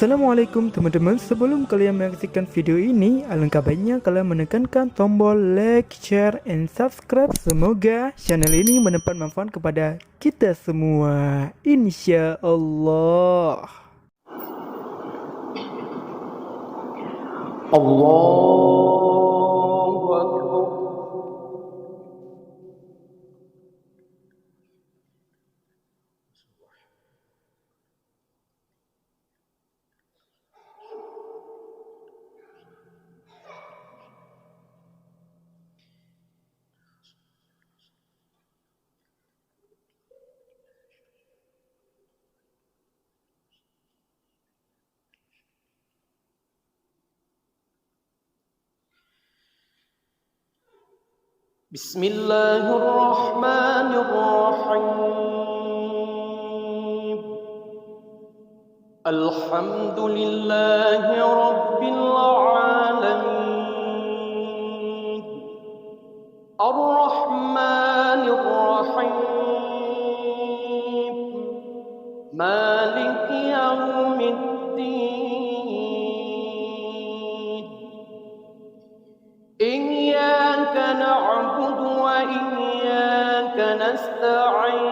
Assalamualaikum teman-teman, sebelum kalian menyaksikan video ini, alangkah baiknya kalian menekankan tombol like, share, and subscribe. Semoga channel ini mendapat manfaat kepada kita semua, insya Allah. Allahu Akbar. Bismillahirrahmanirrahim. Alhamdulillahi Rabbil alamin. Ar-Rahmanir Rahim. Maliki yaumiddin. Iyyaka na'budu wa iyyaka nasta'in.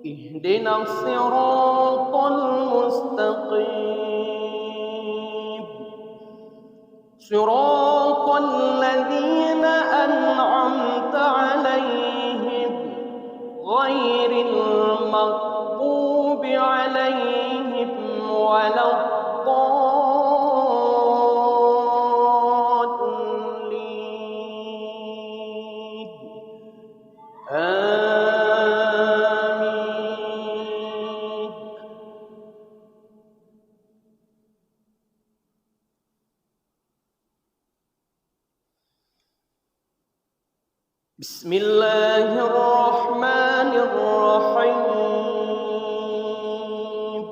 Ihdinas siratal mustaqim. Siratal ladzina an'amta 'alaihim ghairil maghdubi 'alaihim waladdallin. Bismillahirrahmanirrahim.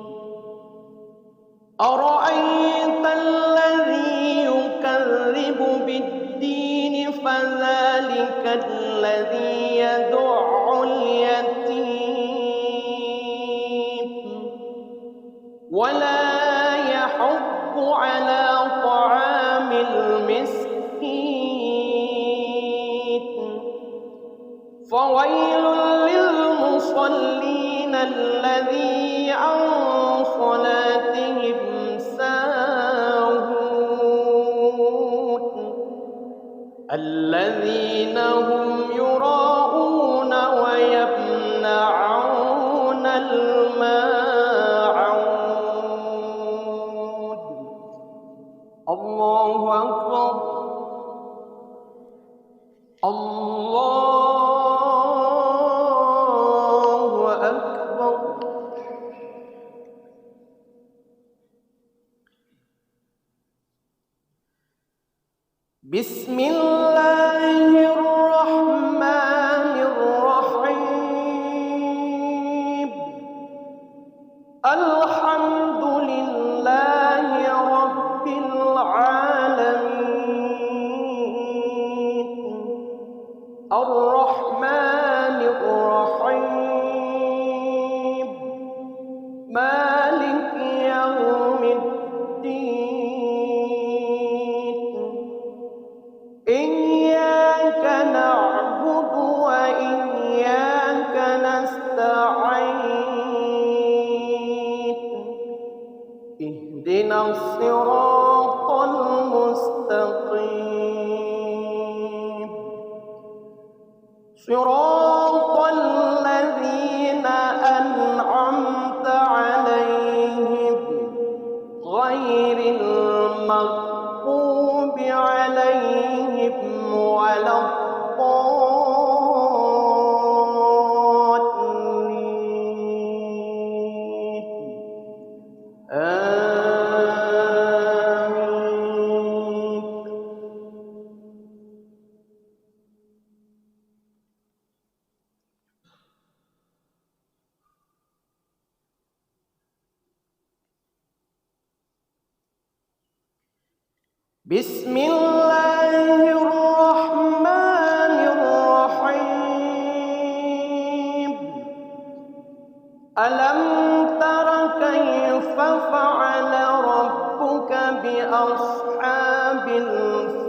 Ara'aita alladhi yukadzibu bid-din fadhalika alladhi yad'u'ul yatim wa la yahuddu 'ala ta'amil miskin. فويل للمصلين الذين عن صلاتهم ساهون الذين هم يراءون ويمنعون الماعون. الله أكبر. الله Bismillahirrahmanirrahim. Alhamdulillahi Rabbil alamin. Ar-Rahmanir Rahim. Maliki yaumiddin. Iyyaka na'budu wa iyyaka nasta'in. Ihdinas siratal mustaqim. Siratal ladzina an'amta 'alaihim ghairil maghdubi 'alaihim waladdallin. Amin. Bismillahirrahmanirrahim. Alam tara فعل ربك بأصحاب الفيل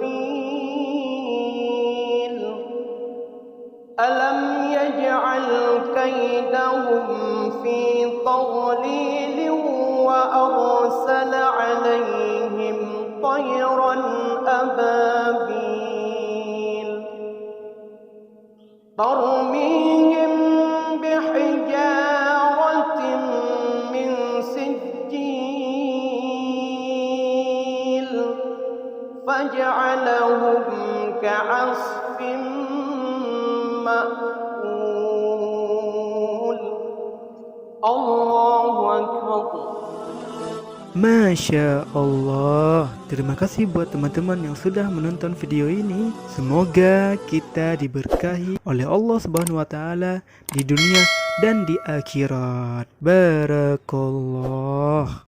ألم يجعل كيدهم في تضليل وأرسل عليهم طيرا أبابيل ترميهم بحجارة من سجيل فجعلهم كعصف مأكول الله أكبر. Masya Allah. Terima kasih buat teman-teman yang sudah menonton video ini. Semoga kita diberkahi oleh Allah Subhanahu wa taala di dunia dan di akhirat. Barakallah.